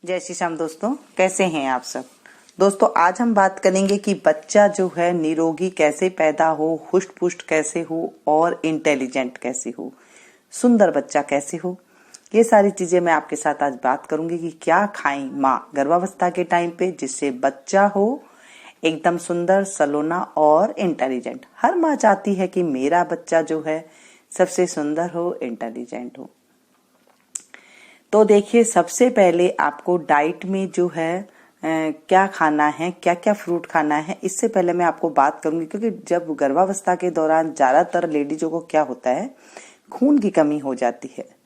जय श्री श्याम दोस्तों, कैसे हैं आप सब। दोस्तों आज हम बात करेंगे कि बच्चा जो है निरोगी कैसे पैदा हो, हुष्ट पुष्ट कैसे हो और इंटेलिजेंट कैसे हो, सुंदर बच्चा कैसे हो। ये सारी चीजें मैं आपके साथ आज बात करूंगी कि क्या खाएं माँ गर्भावस्था के टाइम पे जिससे बच्चा हो एकदम सुंदर, सलोना और इंटेलिजेंट। हर माँ चाहती है कि मेरा बच्चा जो है सबसे सुंदर हो, इंटेलिजेंट हो। तो देखिए, सबसे पहले आपको डाइट में जो है क्या खाना है, क्या क्या फ्रूट खाना है, इससे पहले मैं आपको बात करूंगी। क्योंकि जब गर्भावस्था के दौरान ज्यादातर लेडीजों को क्या होता है, खून की कमी हो जाती है।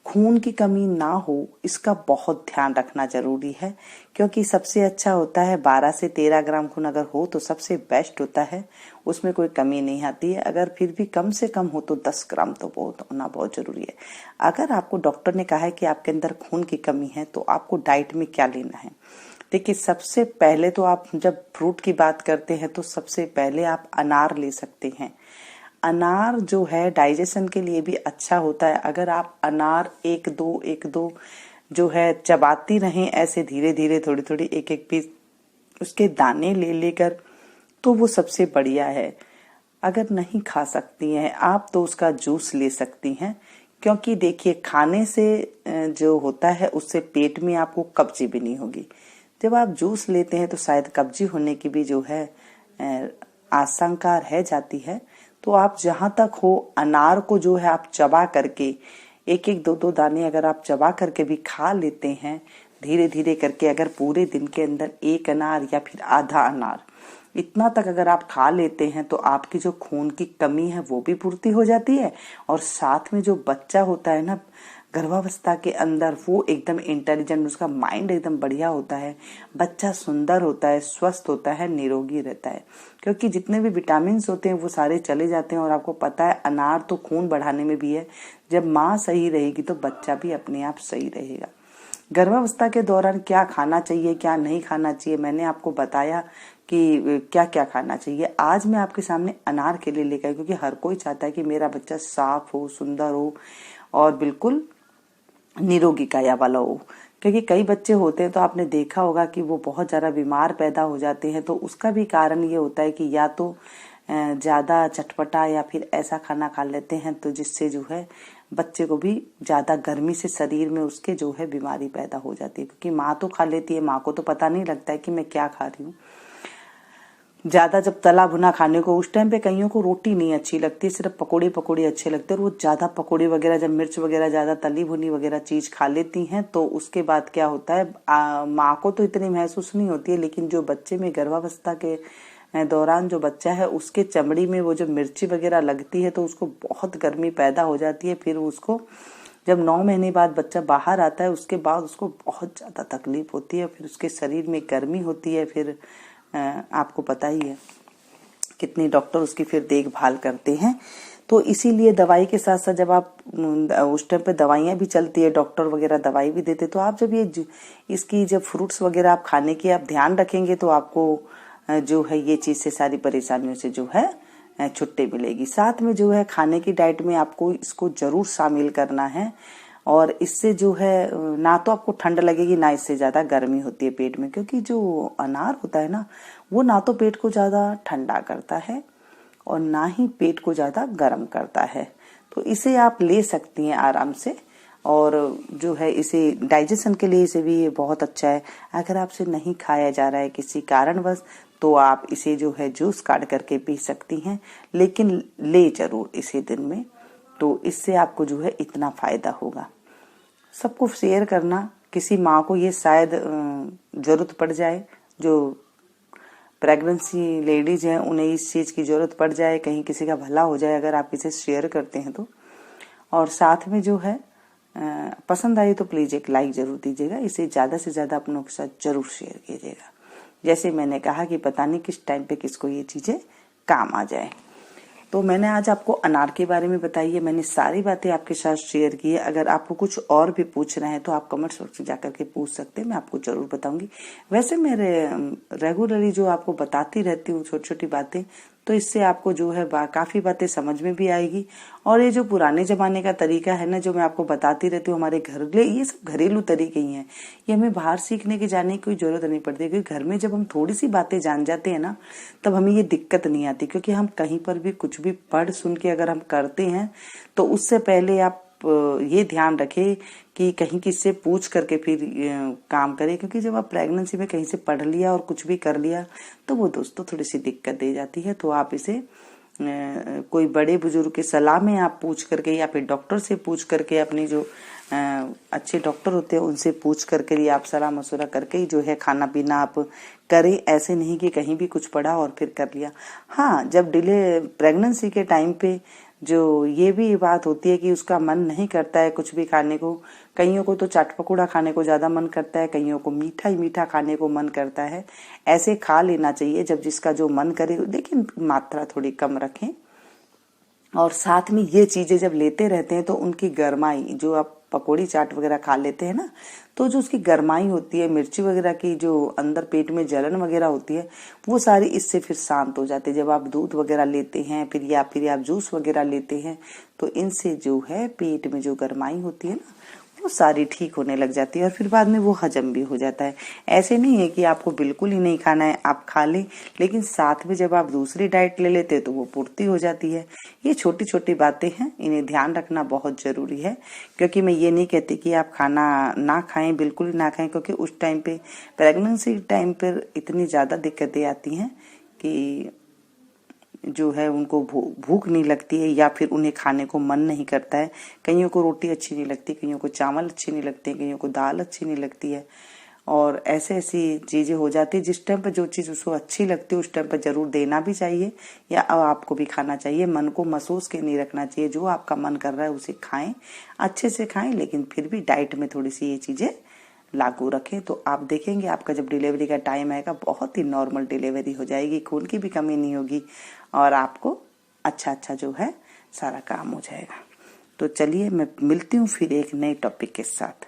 खून की कमी ना हो इसका बहुत ध्यान रखना जरूरी है, क्योंकि सबसे अच्छा होता है 12 से 13 ग्राम खून अगर हो तो सबसे बेस्ट होता है, उसमें कोई कमी नहीं आती है। अगर फिर भी कम से कम हो तो 10 ग्राम तो बहुत होना बहुत जरूरी है। अगर आपको डॉक्टर ने कहा है कि आपके अंदर खून की कमी है तो आपको डाइट में क्या लेना है। देखिए, सबसे पहले तो आप जब फ्रूट की बात करते हैं तो सबसे पहले आप अनार ले सकते हैं। अनार जो है डाइजेशन के लिए भी अच्छा होता है। अगर आप अनार एक दो जो है चबाती रहें, ऐसे धीरे धीरे थोड़ी थोड़ी एक एक पीस उसके दाने ले लेकर, तो वो सबसे बढ़िया है। अगर नहीं खा सकती हैं आप तो उसका जूस ले सकती हैं, क्योंकि देखिए खाने से जो होता है उससे पेट में आपको कब्जी भी नहीं होगी। जब आप जूस लेते हैं तो शायद कब्जी होने की भी जो है आशंका रह जाती है। तो आप जहां तक हो अनार को जो है आप चबा करके एक एक दो दाने अगर आप चबा करके भी खा लेते हैं धीरे धीरे करके, अगर पूरे दिन के अंदर एक अनार या फिर आधा अनार इतना तक अगर आप खा लेते हैं तो आपकी जो खून की कमी है वो भी पूर्ति हो जाती है। और साथ में जो बच्चा होता है ना गर्भावस्था के अंदर, वो एकदम इंटेलिजेंट, उसका माइंड एकदम बढ़िया होता है, बच्चा सुंदर होता है, स्वस्थ होता है, निरोगी रहता है। क्योंकि जितने भी विटामिन होते हैं वो सारे चले जाते हैं। और आपको पता है अनार तो खून बढ़ाने में भी है। जब माँ सही रहेगी तो बच्चा भी अपने आप सही रहेगा। गर्भावस्था के दौरान क्या खाना चाहिए, क्या नहीं खाना चाहिए, मैंने आपको बताया कि क्या क्या खाना चाहिए। आज मैं आपके सामने अनार के लिए लेकर, क्योंकि हर कोई चाहता है कि मेरा बच्चा साफ हो, सुंदर हो और बिल्कुल निरोगी काया वाला हो। क्योंकि कई बच्चे होते हैं तो आपने देखा होगा कि वो बहुत ज्यादा बीमार पैदा हो जाते हैं। तो उसका भी कारण ये होता है कि या तो ज्यादा चटपटा या फिर ऐसा खाना खा लेते हैं तो जिससे जो है बच्चे को भी ज्यादा गर्मी से शरीर में उसके जो है बीमारी पैदा हो जाती है। क्योंकि माँ तो खा लेती है, माँ को तो पता नहीं लगता है कि मैं क्या खा रही हूँ। ज्यादा जब तला भुना खाने को, उस टाइम पे कईयों को रोटी नहीं अच्छी लगती, सिर्फ पकोड़े पकोड़े अच्छे लगते हैं। और वो ज्यादा पकोड़े वगैरह, जब मिर्च वगैरह ज्यादा तली भुनी वगैरह चीज खा लेती हैं तो उसके बाद क्या होता है, माँ को तो इतनी महसूस नहीं होती है, लेकिन जो बच्चे में गर्भावस्था के दौरान जो बच्चा है उसके चमड़ी में वो जो मिर्ची वगैरह लगती है तो उसको बहुत गर्मी पैदा हो जाती है। फिर उसको जब 9 महीने बाद बच्चा बाहर आता है उसके बाद उसको बहुत ज्यादा तकलीफ होती है। फिर उसके शरीर में गर्मी होती है। फिर आपको पता ही है कितनी डॉक्टर उसकी फिर देखभाल करते हैं। तो इसीलिए दवाई के साथ साथ जब आप उस टाइम पे दवाइयां भी चलती है, डॉक्टर वगैरह दवाई भी देते, तो आप जब ये इसकी जब फ्रूट्स वगैरह आप खाने की आप ध्यान रखेंगे तो आपको जो है ये चीज से सारी परेशानियों से जो है छुट्टी मिलेगी। साथ में जो है खाने की डाइट में आपको इसको जरूर शामिल करना है। और इससे जो है ना तो आपको ठंड लगेगी, ना इससे ज्यादा गर्मी होती है पेट में। क्योंकि जो अनार होता है ना वो ना तो पेट को ज्यादा ठंडा करता है और ना ही पेट को ज्यादा गर्म करता है। तो इसे आप ले सकती हैं आराम से। और जो है इसे डाइजेशन के लिए इसे भी बहुत अच्छा है। अगर आपसे नहीं खाया जा रहा है किसी कारणवश तो आप इसे जो है जूस काट करके पी सकती हैं, लेकिन ले जरूर इसे दिन में। तो इससे आपको जो है इतना फायदा होगा। सबको शेयर करना, किसी माँ को ये शायद जरूरत पड़ जाए, जो प्रेगनेंसी लेडीज हैं उन्हें इस चीज की जरूरत पड़ जाए, कहीं किसी का भला हो जाए अगर आप इसे शेयर करते हैं तो। और साथ में जो है पसंद आई तो प्लीज एक लाइक जरूर दीजिएगा। इसे ज्यादा से ज्यादा अपनों के साथ जरूर शेयर कीजिएगा। जैसे मैंने कहा कि पता नहीं किस टाइम पे किसको ये चीजें काम आ जाए। तो मैंने आज आपको अनार के बारे में बताई है, मैंने सारी बातें आपके साथ शेयर की है। अगर आपको कुछ और भी पूछना है तो आप कमेंट बॉक्स में जाकर के पूछ सकते हैं, मैं आपको जरूर बताऊंगी। वैसे मैं रेगुलरली जो आपको बताती रहती हूँ छोटी छोटी बातें, तो इससे आपको जो है काफी बातें समझ में भी आएगी। और ये जो पुराने जमाने का तरीका है ना, जो मैं आपको बताती रहती हूँ हमारे घर, ये सब घरेलू तरीके ही हैं। ये हमें बाहर सीखने के जाने की कोई जरूरत नहीं पड़ती, क्योंकि घर में जब हम थोड़ी सी बातें जान जाते हैं ना, तब हमें ये दिक्कत नहीं आती। क्योंकि हम कहीं पर भी कुछ भी पढ़ सुन के अगर हम करते हैं, तो उससे पहले आप ये ध्यान रखें कि कहीं किससे पूछ करके फिर काम करें। क्योंकि जब आप प्रेगनेंसी में कहीं से पढ़ लिया और कुछ भी कर लिया, तो वो दोस्तों थोड़ी सी दिक्कत दे जाती है। तो आप इसे कोई बड़े बुजुर्ग की सलाह में आप पूछ करके, या फिर डॉक्टर से पूछ करके, अपनी जो अच्छे डॉक्टर होते हैं उनसे पूछ करके, या आप सलाह मशवरा करके ही जो है खाना पीना आप करें। ऐसे नहीं कि कहीं भी कुछ पढ़ा और फिर कर लिया। हाँ, जब प्रेगनेंसी के टाइम पे जो ये भी बात होती है कि उसका मन नहीं करता है कुछ भी खाने को। कईयों को तो चाट पकौड़ा खाने को ज्यादा मन करता है, कईयों को मीठा ही मीठा खाने को मन करता है। ऐसे खा लेना चाहिए जब जिसका जो मन करे, लेकिन मात्रा थोड़ी कम रखें। और साथ में ये चीजें जब लेते रहते हैं तो उनकी गरमाई, जो आप पकौड़ी चाट वगैरह खा लेते हैं ना, तो जो उसकी गरमाई होती है, मिर्ची वगैरह की जो अंदर पेट में जलन वगैरह होती है, वो सारी इससे फिर शांत हो जाती है। जब आप दूध वगैरह लेते हैं फिर आप जूस वगैरह लेते हैं, तो इनसे जो है पेट में जो गरमाई होती है ना, वो सारी ठीक होने लग जाती है और फिर बाद में वो हजम भी हो जाता है। ऐसे नहीं है कि आपको बिल्कुल ही नहीं खाना है, आप खा लें, लेकिन साथ में जब आप दूसरी डाइट ले लेते हैं तो वो पूर्ति हो जाती है। ये छोटी छोटी बातें हैं, इन्हें ध्यान रखना बहुत जरूरी है। क्योंकि मैं ये नहीं कहती कि आप खाना ना खाएं, बिल्कुल ना खाएं, क्योंकि उस टाइम पे, प्रेगनेंसी टाइम पर इतनी ज्यादा दिक्कतें आती हैं कि जो है उनको भूख नहीं लगती है, या फिर उन्हें खाने को मन नहीं करता है। कईयों को रोटी अच्छी नहीं लगती, कईयों को चावल अच्छी नहीं लगते, कईयों को दाल अच्छी नहीं लगती है। और ऐसी चीजें हो जाती है। जिस टाइम पर जो चीज उसको अच्छी लगती है उस टाइम पर जरूर देना भी चाहिए, या आपको भी खाना चाहिए। मन को महसूस के नहीं रखना चाहिए। जो आपका मन कर रहा है उसे खाएं, अच्छे से खाएं, लेकिन फिर भी डाइट में थोड़ी सी ये चीजें लागू रखें। तो आप देखेंगे आपका जब डिलीवरी का टाइम आएगा, बहुत ही नॉर्मल डिलीवरी हो जाएगी, खून की भी कमी नहीं होगी, और आपको अच्छा जो है सारा काम हो जाएगा। तो चलिए, मैं मिलती हूँ फिर एक नए टॉपिक के साथ।